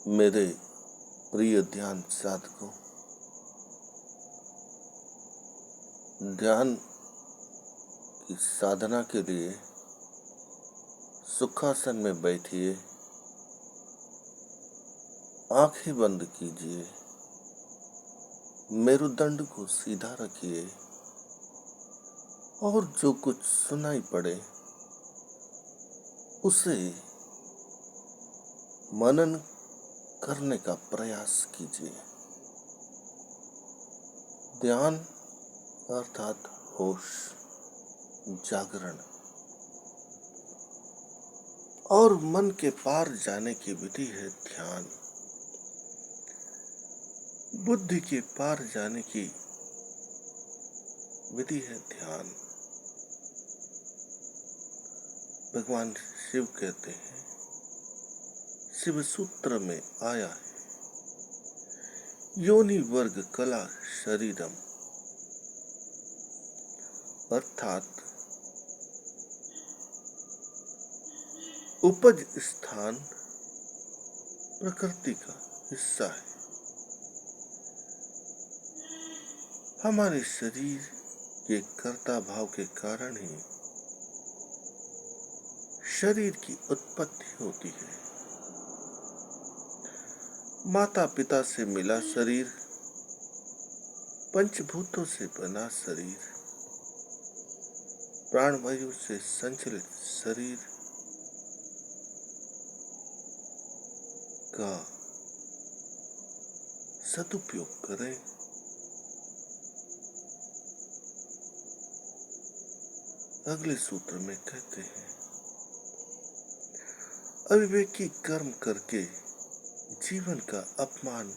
मेरे प्रिय ध्यान साधकों, ध्यान की साधना के लिए सुखासन में बैठिए, आंखें बंद कीजिए, मेरुदंड को सीधा रखिए और जो कुछ सुनाई पड़े उसे मनन करने का प्रयास कीजिए। ध्यान अर्थात होश, जागरण और मन के पार जाने की विधि है ध्यान। बुद्धि के पार जाने की विधि है ध्यान। भगवान शिव कहते हैं, शिव सूत्र में आया है, योनि वर्ग कला शरीरम, अर्थात उपज स्थान प्रकृति का हिस्सा है। हमारे शरीर के कर्ता भाव के कारण ही शरीर की उत्पत्ति होती है। माता पिता से मिला शरीर, पंचभूतों से बना शरीर, प्राणवायु से संचलित शरीर का सदुपयोग करें। अगले सूत्र में कहते हैं, अविवेकी कर्म करके जीवन का अपमान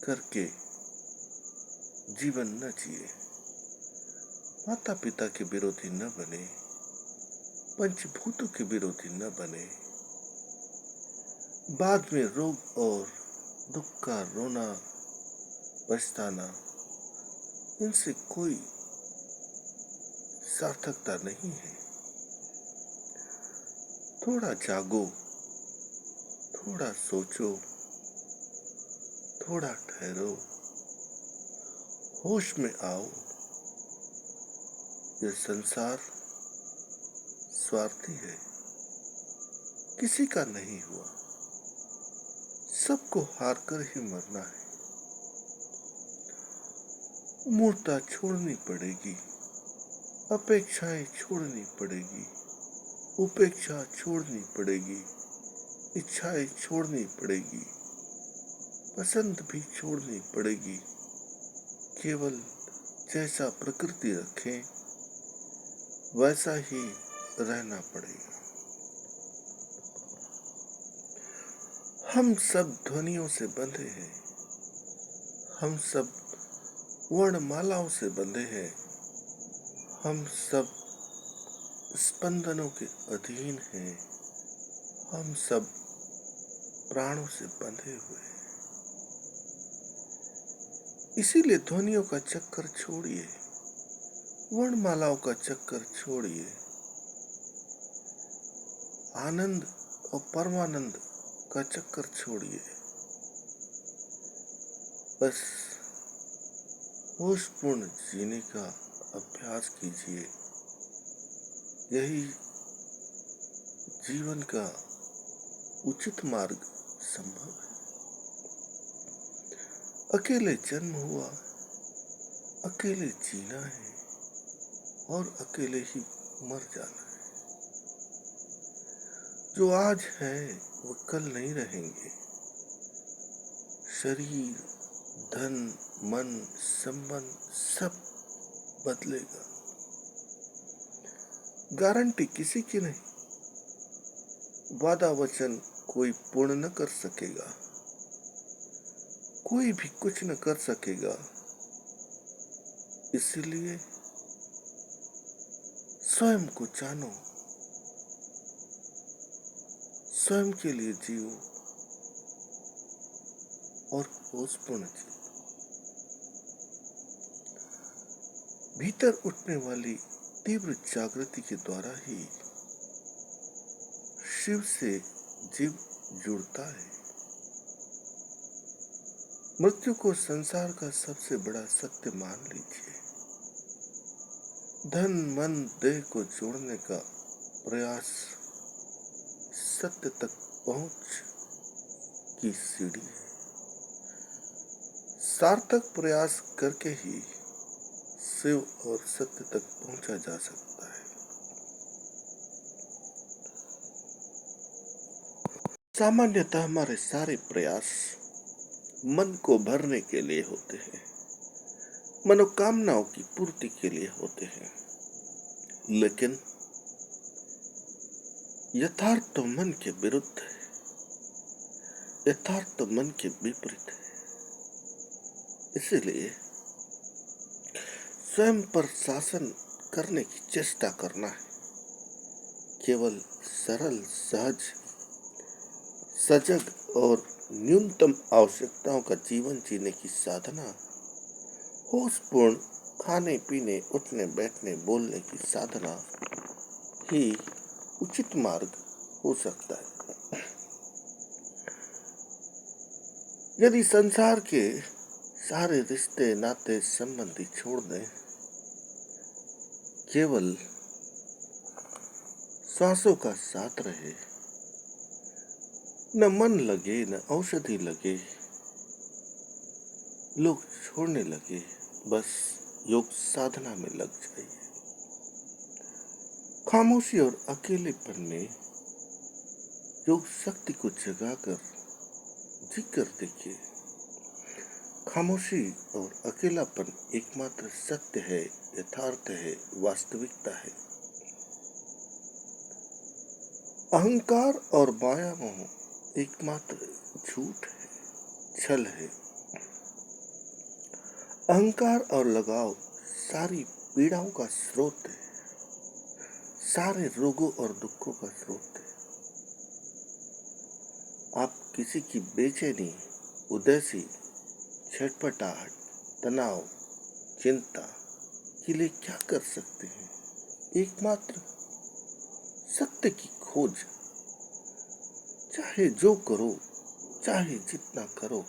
करके जीवन न जिए। माता पिता के विरोधी न बने, पंचभूतों के विरोधी न बने। बाद में रोग और दुख का रोना पछताना, इनसे कोई सार्थकता नहीं है। थोड़ा जागो, थोड़ा सोचो, थोड़ा ठहरो, होश में आओ। यह संसार स्वार्थी है, किसी का नहीं हुआ, सबको हार कर ही मरना है। मूर्खता छोड़नी पड़ेगी, अपेक्षाएं छोड़नी पड़ेगी, उपेक्षा छोड़नी पड़ेगी, इच्छाएं छोड़नी पड़ेगी, पसंद भी छोड़नी पड़ेगी। केवल जैसा प्रकृति रखे वैसा ही रहना पड़ेगा। हम सब ध्वनियों से बंधे हैं, हम सब वर्णमालाओं से बंधे हैं, हम सब स्पंदनों के अधीन हैं, हम सब प्राणों से बंधे हुए हैं। इसीलिए ध्वनियों का चक्कर छोड़िए, वर्णमालाओं का चक्कर छोड़िए, आनंद और परमानंद का चक्कर छोड़िए। बस होशपूर्ण जीने का अभ्यास कीजिए। यही जीवन का उचित मार्ग संभव है। अकेले जन्म हुआ, अकेले जीना है और अकेले ही मर जाना है। जो आज है वो कल नहीं रहेंगे। शरीर, धन, मन, संबंध सब बदलेगा। गारंटी किसी की नहीं, वादा वचन कोई पूर्ण न कर सकेगा, कोई भी कुछ न कर सकेगा। इसलिए स्वयं को जानो, स्वयं के लिए जियो और होशपूर्ण जियो। भीतर उठने वाली तीव्र जागृति के द्वारा ही शिव से जीव जुड़ता है। मृत्यु को संसार का सबसे बड़ा सत्य मान लीजिए। धन मन देह को जोड़ने का प्रयास सत्य तक पहुंच की सीढ़ी है। सार्थक प्रयास करके ही शिव और सत्य तक पहुंचा जा सकता है। सामान्यतः हमारे सारे प्रयास मन को भरने के लिए होते हैं, मनोकामनाओं की पूर्ति के लिए होते हैं, लेकिन यथार्थ तो मन के विरुद्ध है, यथार्थ तो मन के विपरीत है। इसीलिए स्वयं पर शासन करने की चेष्टा करना है। केवल सरल, सहज, सजग और न्यूनतम आवश्यकताओं का जीवन जीने की साधना, होशपूर्ण खाने पीने, उठने बैठने, बोलने की साधना ही उचित मार्ग हो सकता है। यदि संसार के सारे रिश्ते नाते संबंधी छोड़ दें, केवल श्वासों का साथ रहे, न मन लगे न औषधि लगे, लोग छोड़ने लगे, बस योग साधना में लग जाइए। खामोशी और अकेलेपन में योग शक्ति को जगाकर जी कर देखिए। खामोशी और अकेलापन एकमात्र सत्य है, यथार्थ है, वास्तविकता है। अहंकार और माया मोह एकमात्र झूठ है, छल है। अहंकार और लगाव सारी पीड़ाओं का स्रोत है, सारे रोगों और दुखों का स्रोत है। आप किसी की बेचैनी, उदासी, छटपटाहट, तनाव, चिंता के लिए क्या कर सकते हैं? एकमात्र सत्य की खोज। चाहे जो करो, चाहे जितना करो,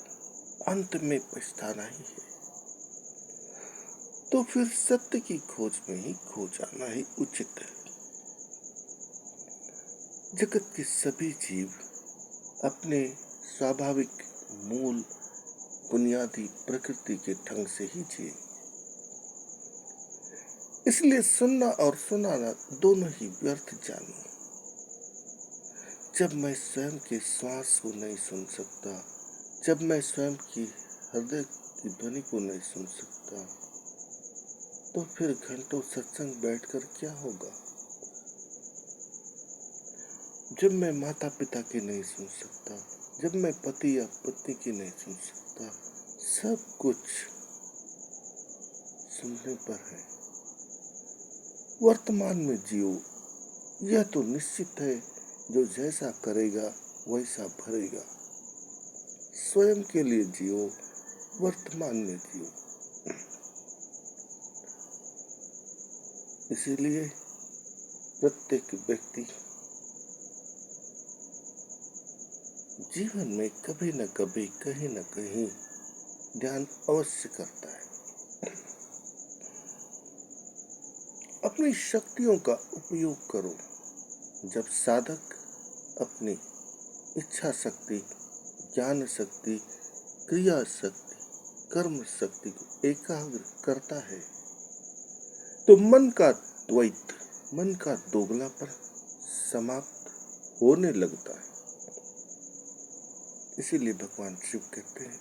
अंत में पछताना ही है। तो फिर सत्य की खोज में ही खो जाना ही उचित है। जगत के सभी जीव अपने स्वाभाविक मूल बुनियादी प्रकृति के ढंग से ही जिए। इसलिए सुनना और सुनाना दोनों ही व्यर्थ जानो। जब मैं स्वयं के श्वास को नहीं सुन सकता, जब मैं स्वयं की हृदय की ध्वनि को नहीं सुन सकता, तो फिर घंटों सत्संग बैठकर क्या होगा? जब मैं माता पिता की नहीं सुन सकता, जब मैं पति या पत्नी की नहीं सुन सकता, सब कुछ सुनने पर है। वर्तमान में जियो, यह तो निश्चित है, जो जैसा करेगा वैसा भरेगा। स्वयं के लिए जियो, वर्तमान में जियो। इसीलिए प्रत्येक व्यक्ति जीवन में कभी न कभी, कहीं न कहीं ध्यान अवश्य करता है। अपनी शक्तियों का उपयोग करो। जब साधक अपनी इच्छा शक्ति, ज्ञान शक्ति, क्रिया शक्ति, कर्म शक्ति को एकाग्र करता है, तो मन का द्वैत, मन का दोगलापन समाप्त होने लगता है। इसीलिए भगवान शिव कहते हैं,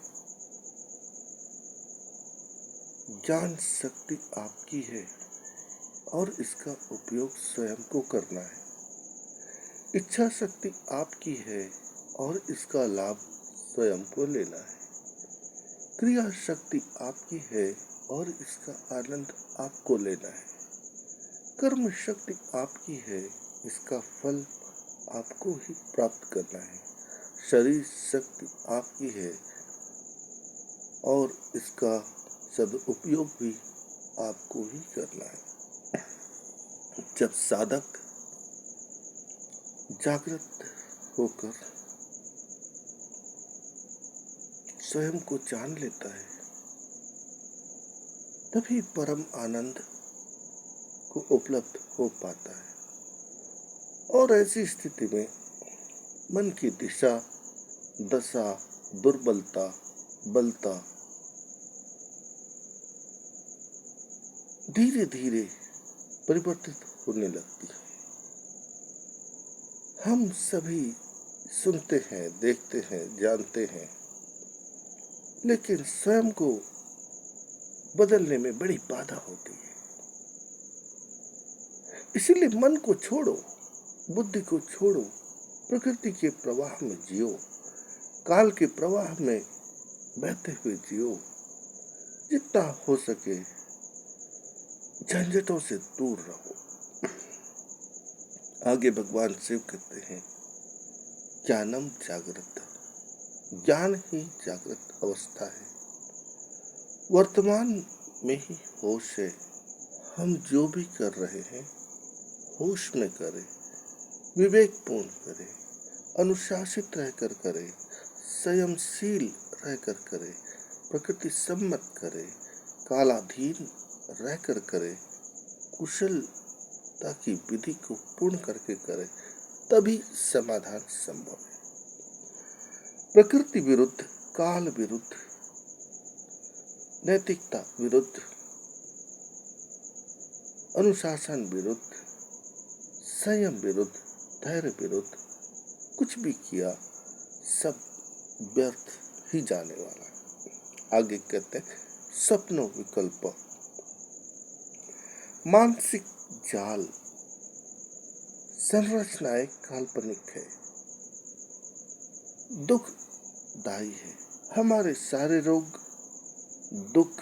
ज्ञान शक्ति आपकी है और इसका उपयोग स्वयं को करना है। इच्छा शक्ति आपकी है और इसका लाभ स्वयं को लेना है। क्रिया शक्ति आपकी है और इसका आनंद आपको लेना है। कर्म शक्ति आपकी है, इसका फल आपको ही प्राप्त करना है। शरीर शक्ति आपकी है और इसका सदुपयोग भी आपको ही करना है। जब साधक जागृत होकर स्वयं को जान लेता है, तभी परम आनंद को उपलब्ध हो पाता है। और ऐसी स्थिति में मन की दिशा, दशा, दुर्बलता, बलता धीरे धीरे परिवर्तित होने लगती है। हम सभी सुनते हैं, देखते हैं, जानते हैं, लेकिन स्वयं को बदलने में बड़ी बाधा होती है। इसीलिए मन को छोड़ो, बुद्धि को छोड़ो, प्रकृति के प्रवाह में जियो, काल के प्रवाह में बहते हुए जियो। जितना हो सके झंझटों से दूर रहो। आगे भगवान शिव कहते हैं, ज्ञानम जागृत, ज्ञान ही जागृत अवस्था है। वर्तमान में ही होश है। हम जो भी कर रहे हैं होश में करें, विवेकपूर्ण करें, अनुशासित रहकर करें, संयमशील रहकर करें, प्रकृति सम्मत करें, कालाधीन रहकर करें, कुशलता की विधि को पूर्ण करके करें, तभी समाधान संभव है। प्रकृति विरुद्ध, काल विरुद्ध, नैतिकता विरुद्ध, अनुशासन विरुद्ध, संयम विरुद्ध, धैर्य विरुद्ध कुछ भी किया सब व्यर्थ ही जाने वाला है। आगे कहते हैं, स्वप्नो विकल्प, मानसिक जाल, संरचनाएं काल्पनिक है, दुखदायी है। हमारे सारे रोग, दुख,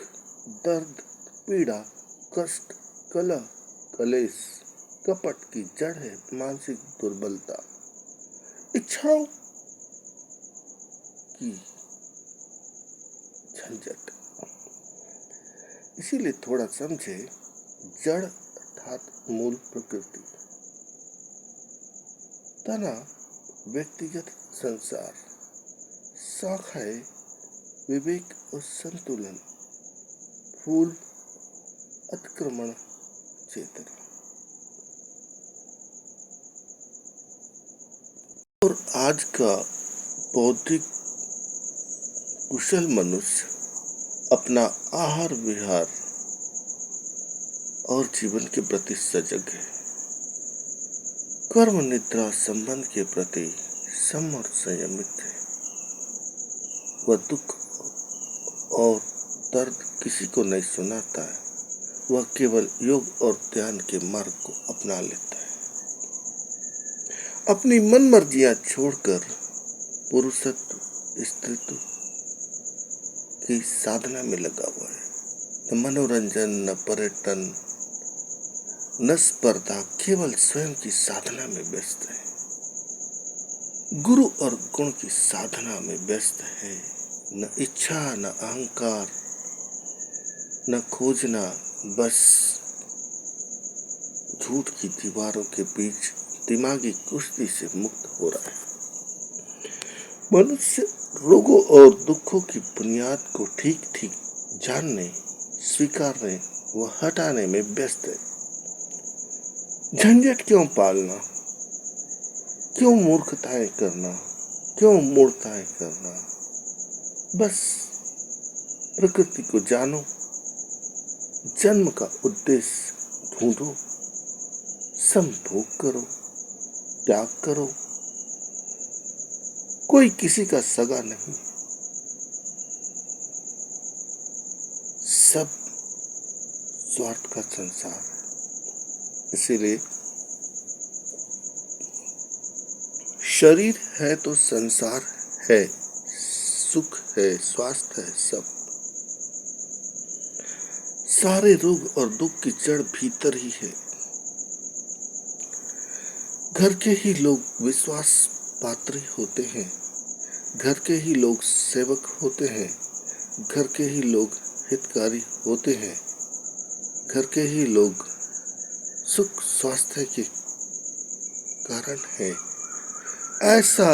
दर्द, पीड़ा, कष्ट, कलह, कलेश, कपट की जड़ है मानसिक दुर्बलता, इच्छाओं की झंझट। इसीलिए थोड़ा समझे, जड़ अर्थात मूल प्रकृति, तना व्यक्तिगत संसार, शाखाएं विवेक और संतुलन, फूल अतिक्रमण चेतना। और आज का बौद्धिक कुशल मनुष्य अपना आहार विहार और जीवन के प्रति सजग है। कर्म निद्रा संबंध के प्रति सम और संयमित है। वह दुख और दर्द किसी को नहीं सुनाता है। वह केवल योग और ध्यान के मार्ग को अपना लेता है। अपनी मन मर्जियां छोड़कर पुरुषत्व, स्त्रीत्व की साधना में लगा हुआ है। न मनोरंजन, न पर्यटन, न स्पर्धा, केवल स्वयं की साधना में व्यस्त है। गुरु और गुण की साधना में व्यस्त है। न इच्छा, न अहंकार, न खोजना, बस झूठ की दीवारों के बीच दिमागी कुश्ती से मुक्त हो रहा है। मनुष्य रोगों और दुखों की बुनियाद को ठीक ठीक जानने, स्वीकारने व हटाने में व्यस्त है। झंझट क्यों पालना, क्यों मूर्खताएं करना, क्यों मूर्खताएं करना। बस प्रकृति को जानो, जन्म का उद्देश्य ढूंढो, संभोग करो, त्याग करो। कोई किसी का सगा नहीं, सब स्वार्थ का संसार है। इसीलिए शरीर है तो संसार है, सुख है, स्वास्थ्य है, सब। सारे रोग और दुख की जड़ भीतर ही है। घर के ही लोग विश्वास पात्र होते हैं, घर के ही लोग सेवक होते हैं, घर के ही लोग हितकारी होते हैं, घर के ही लोग सुख स्वास्थ्य के कारण है। ऐसा